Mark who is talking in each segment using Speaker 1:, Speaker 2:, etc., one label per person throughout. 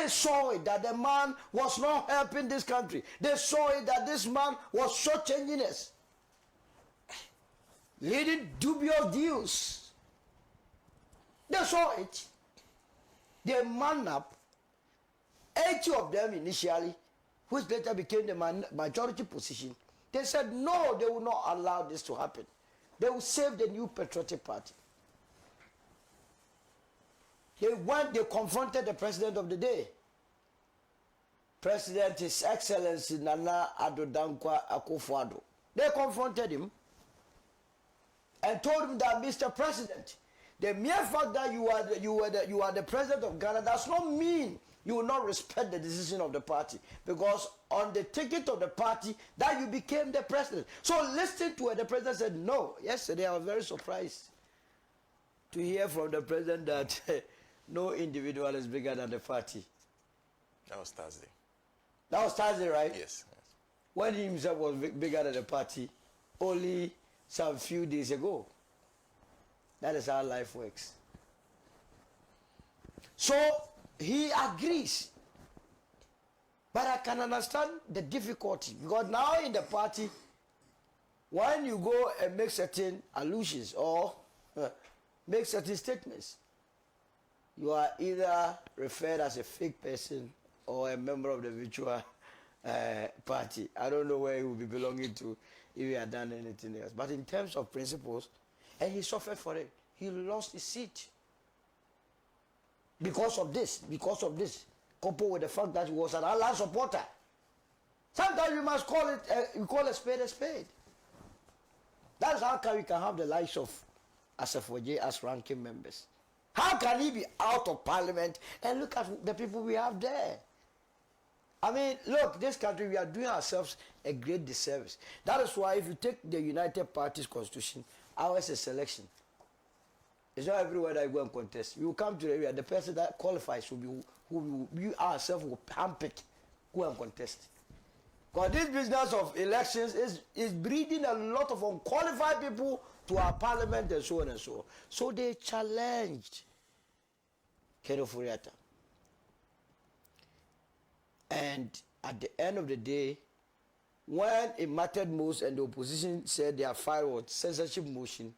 Speaker 1: they saw it that the man was not helping this country. They saw it that this man was shortchanging us, leading dubious deals. They saw it. They man up 80 of them initially, which later became the majority position. They said no, they will not allow this to happen. They will save the new patriotic party. They confronted the president of the day. President, His Excellency Nana Addo Dankwa Akufo-Addo. They confronted him and told him that, Mr. President, the mere fact that you are the president of Ghana does not mean you will not respect the decision of the party, because on the ticket of the party that you became the president. So listening to it, the president said no. Yesterday I was very surprised to hear from the president that no individual is bigger than the party.
Speaker 2: That was Thursday.
Speaker 1: That was Thursday, right?
Speaker 2: Yes.
Speaker 1: When he himself was bigger than the party only some few days ago. That is how life works. So he agrees. But I can understand the difficulty, because now in the party, when you go and make certain allusions or make certain statements, you are either referred as a fake person or a member of the virtual party. I don't know where he will be belonging to if he had done anything else. But in terms of principles, and he suffered for it, he lost his seat. Because of this, coupled with the fact that he was an Allah supporter. Sometimes you must call it, you call a spade a spade. That's how come we can have the likes of Asafo as ranking members. How can he be out of parliament and look at the people we have there? I mean, look, this country, we are doing ourselves a great disservice. That is why if you take the United Party's constitution, ours is selection. It's not everywhere that you go and contest. You will come to the area, the person that qualifies will be who we ourselves will handpick, go and contest. Because this business of elections is breeding a lot of unqualified people to our parliament and so on and so on. So they challenged Ofori Atta. And at the end of the day, when it mattered most and the opposition said their file was censorship motion,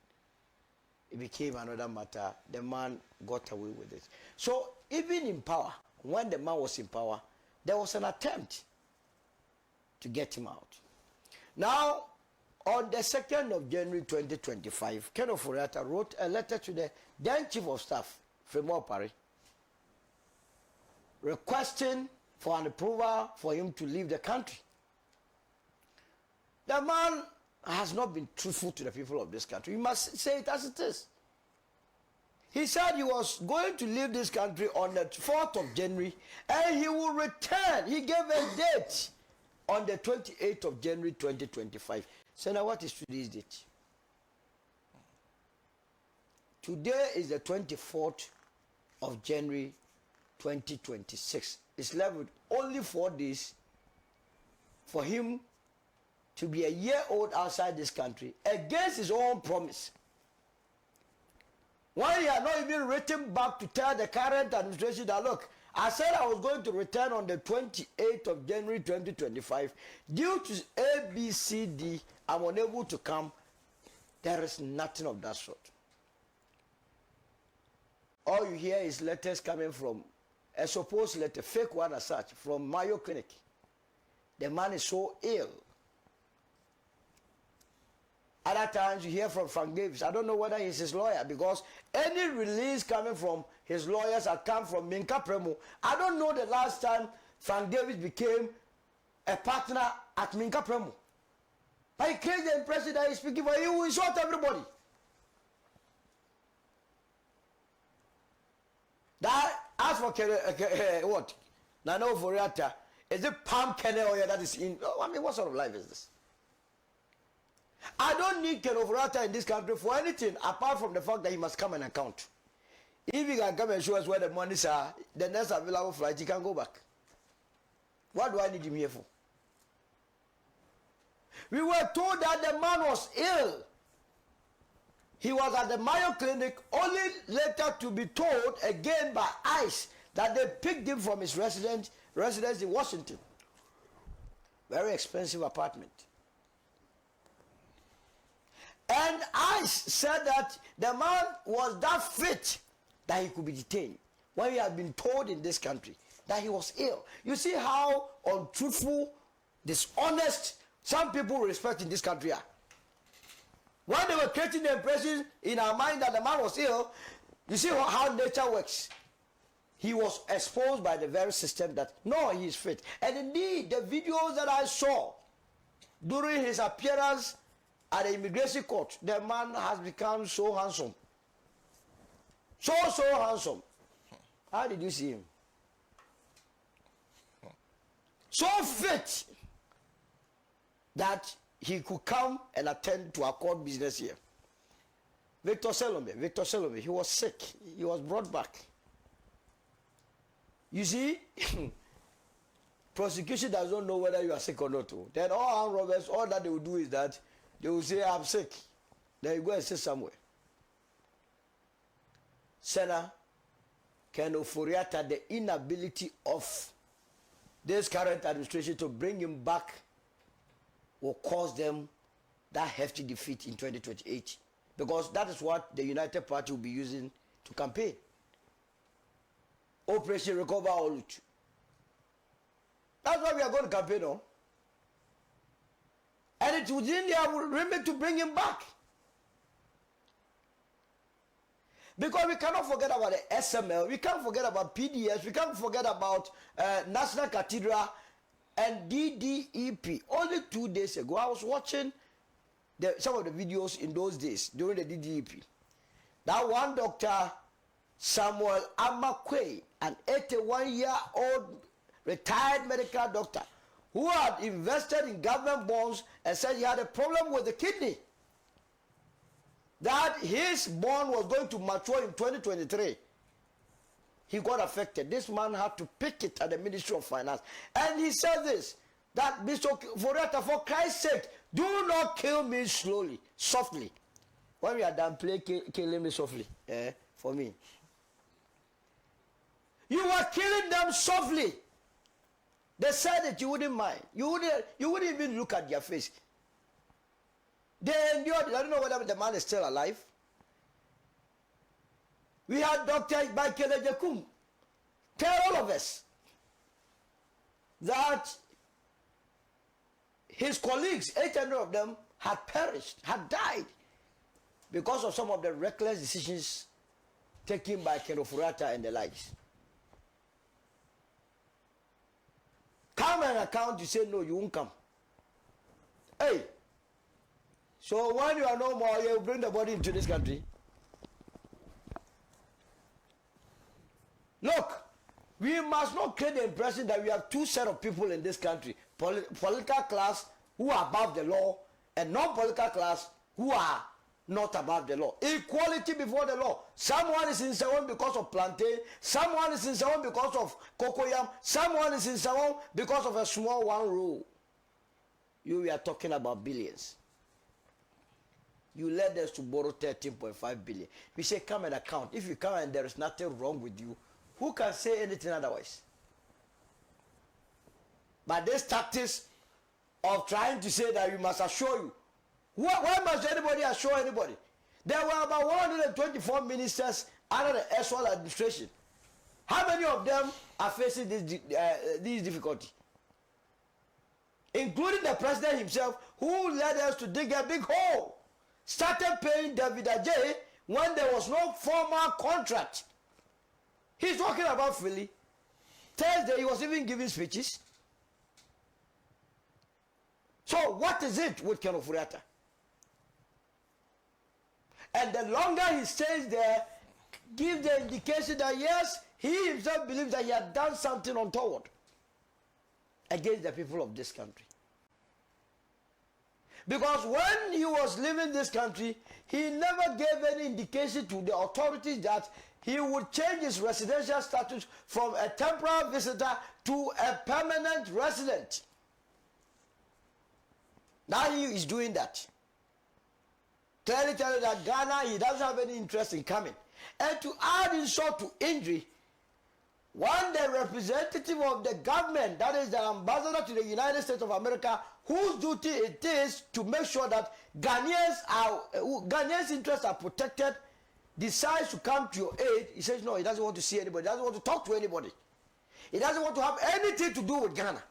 Speaker 1: it became another matter. The man got away with it. So even in power, when the man was in power, there was an attempt to get him out. Now, on the 2nd of January 2025, Ofori Atta wrote a letter to the then Chief of Staff, Ofori, requesting for an approval for him to leave the country. The man has not been truthful to the people of this country. You must say it as it is. He said he was going to leave this country on the 4th of January and he will return. He gave a date on the 28th of January 2025. So now what is today's date? Today is the 24th of January 2026. It's left with only 4 days for him to be a year old outside this country against his own promise. Why he had not even written back to tell the current administration that, look, I said I was going to return on the 28th of January 2025. Due to A, B, C, D, I'm unable to come. There is nothing of that sort. All you hear is letters coming from a supposed letter, fake one as such, from Mayo Clinic. The man is so ill. Other times you hear from Frank Davis. I don't know whether he's his lawyer, because any release coming from his lawyers have come from Minka Premo. I don't know the last time Frank Davis became a partner at Minka Premo. But he creates the impression that he's speaking for you, will insult everybody. That, as for what? Nana Ofori Atta, is it palm kernel oil that is in? Oh, I mean, what sort of life is this? I don't need Ofori Atta in this country for anything apart from the fact that he must come and account. If he can come and show us where the monies are, the next available flight, he can go back. What do I need him here for? We were told that the man was ill. He was at the Mayo Clinic, only later to be told again by ICE that they picked him from his residence in Washington. Very expensive apartment. And I said that the man was that fit that he could be detained when we had been told in this country that he was ill. You see how untruthful, dishonest some people respect in this country are. When they were creating the impression in our mind that the man was ill, you see how nature works. He was exposed by the very system that, no, he is fit. And indeed, the videos that I saw during his appearance at the immigration court, the man has become so handsome. So handsome. How did you see him? So fit that he could come and attend to our court business here. Victor Salome, he was sick. He was brought back. You see, prosecution does not know whether you are sick or not. Then all armed robbers, all that they will do is that they will say, I'm sick. Then you go and sit somewhere. Senator Ken Ofori, the inability of this current administration to bring him back will cause them that hefty defeat in 2028. Because that is what the United Party will be using to campaign. Operation Recover Owusu. That's what we are going to campaign on. And it's within their remit to bring him back. Because we cannot forget about the SML, we can't forget about PDS, we can't forget about National Cathedral and DDEP. Only 2 days ago, I was watching some of the videos in those days during the DDEP. That one doctor, Samuel Amakwe, an 81-year-old retired medical doctor who had invested in government bonds and said he had a problem with the kidney. That his bond was going to mature in 2023. He got affected. This man had to pick it at the Ministry of Finance. And he said this, that Mr. Foreta, for Christ's sake, do not kill me slowly, softly. When we are done, killing me softly, for me. You were killing them softly. They said that you wouldn't mind. You wouldn't even look at their face. They endured it. I don't know whether the man is still alive. We had Dr. Michael Ejekum tell all of us that his colleagues, 800 of them, had perished, had died because of some of the reckless decisions taken by Ken Ofori and the likes. Come and account, you say no, you won't come. Hey, so when you are no more, you bring the body into this country. Look, we must not create the impression that we have two sets of people in this country. Political class who are above the law and non-political class who are not above the law. Equality before the law. Someone is in Sawon because of plantain. Someone is in Sawon because of cocoyam. Someone is in Sawon because of a small one row. We are talking about billions. You led us to borrow 13.5 billion. We say come and account. If you come and there is nothing wrong with you, who can say anything otherwise? But this tactics of trying to say that we must assure you. Why must anybody assure anybody? There were about 124 ministers under the SWAL administration. How many of them are facing this difficulty? Including the president himself, who led us to dig a big hole. Started paying David Ajay when there was no formal contract. He's talking about Philly. Thursday, he was even giving speeches. So what is it with Ken Ofori? And the longer he stays there, gives the indication that yes, he himself believes that he had done something untoward against the people of this country. Because when he was leaving this country, he never gave any indication to the authorities that he would change his residential status from a temporary visitor to a permanent resident. Now he is doing that. Clearly telling that Ghana, he doesn't have any interest in coming. And to add insult to injury, when the representative of the government, that is the ambassador to the United States of America, whose duty it is to make sure that Ghanaians' interests are protected, decides to come to your aid, he says no, he doesn't want to see anybody, he doesn't want to talk to anybody. He doesn't want to have anything to do with Ghana.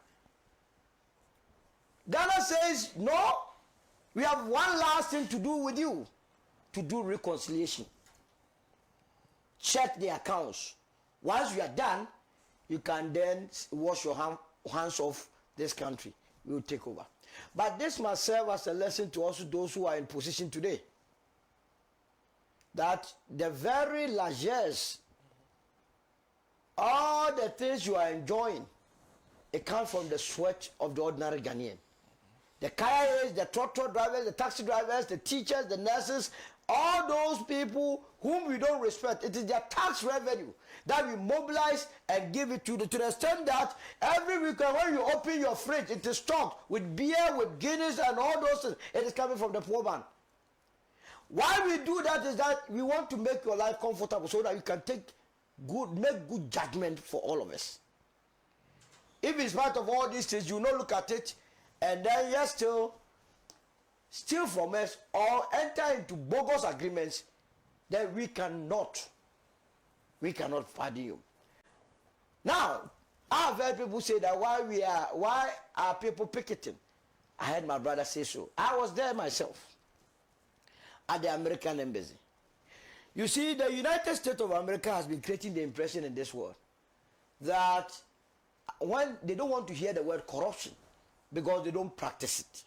Speaker 1: Ghana says, no, we have one last thing to do with you, to do reconciliation. Check the accounts. Once you are done, you can then wash your hands off this country. We will take over. But this must serve as a lesson to also those who are in position today, that the very largesse, all the things you are enjoying, it comes from the sweat of the ordinary Ghanaian. The carriers, the tractor drivers, the taxi drivers, the teachers, the nurses, all those people whom we don't respect, it is their tax revenue that we mobilize and give it to the extent that every weekend when you open your fridge, it is stocked with beer, with Guinness and all those things. It is coming from the poor man. Why we do that is that we want to make your life comfortable so that you can make good judgment for all of us. If in spite of all these things, you not look at it and then you still steal from us or enter into bogus agreements, then we cannot pardon you. Now, I've heard people say that why are people picketing? I heard my brother say so. I was there myself at the American embassy. You see, the United States of America has been creating the impression in this world that when they don't want to hear the word corruption because they don't practice it.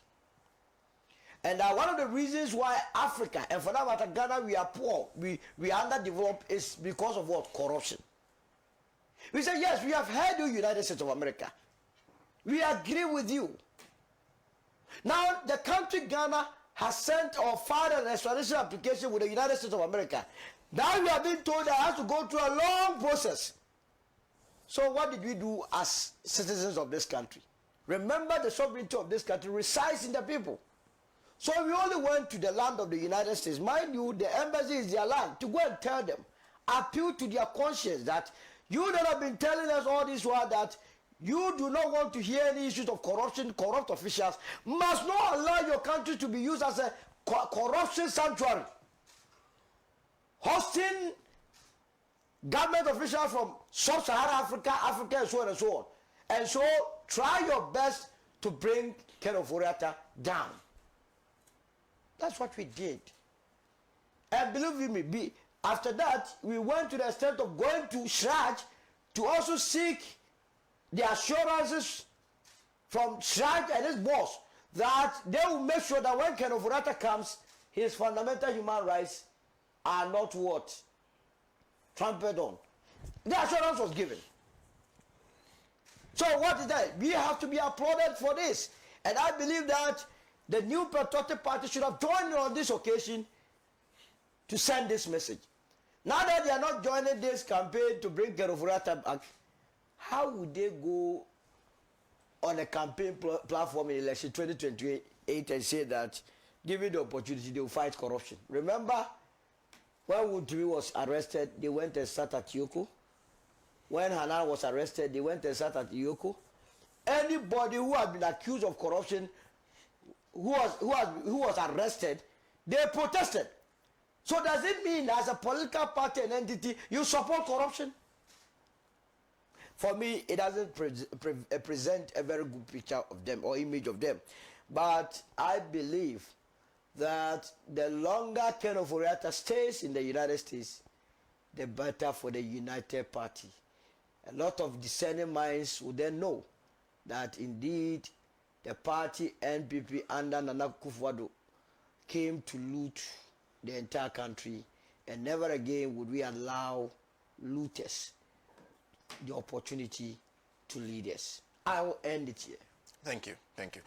Speaker 1: And one of the reasons why Africa, and for that matter Ghana, we are poor, we are underdeveloped, is because of what? Corruption. We say, yes, we have heard you, United States of America. We agree with you. Now, the country Ghana has sent or filed an extradition application with the United States of America. Now we are being told that it has to go through a long process. So what did we do as citizens of this country? Remember, the sovereignty of this country resides in the people. So we only went to the land of the United States. Mind you, the embassy is their land. To go and tell them, appeal to their conscience that you that have been telling us all this while that you do not want to hear any issues of corruption, corrupt officials, must not allow your country to be used as a corruption sanctuary. Hosting government officials from sub-Saharan Africa, Africa, and so on and so on. And so try your best to bring Ken Ofori down. That's what we did. And believe me, after that, we went to the extent of going to Shraj to also seek the assurances from Shraj and his boss that they will make sure that when Ken Ofori comes, his fundamental human rights are not what? Trampled on. The assurance was given. So what is that? We have to be applauded for this. And I believe that the new patriotic party should have joined on this occasion to send this message. Now that they are not joining this campaign to bring Ken Ofori back, how would they go on a campaign platform in election 2028 and say that, given the opportunity, they will fight corruption? Remember, when Wuntumi was arrested, they went and sat at Yoko. When Hanan was arrested, they went and sat at Yoko. Anybody who has been accused of corruption, who was arrested, they protested. So does it mean as a political party and entity, you support corruption? For me, it doesn't present a very good picture of them or image of them. But I believe that the longer Ken Ofori stays in the United States, the better for the United Party. A lot of discerning minds will then know that indeed the party NPP under Nana Akufo-Addo came to loot the entire country, and never again would we allow looters the opportunity to lead us. I will end it here.
Speaker 2: Thank you. Thank you.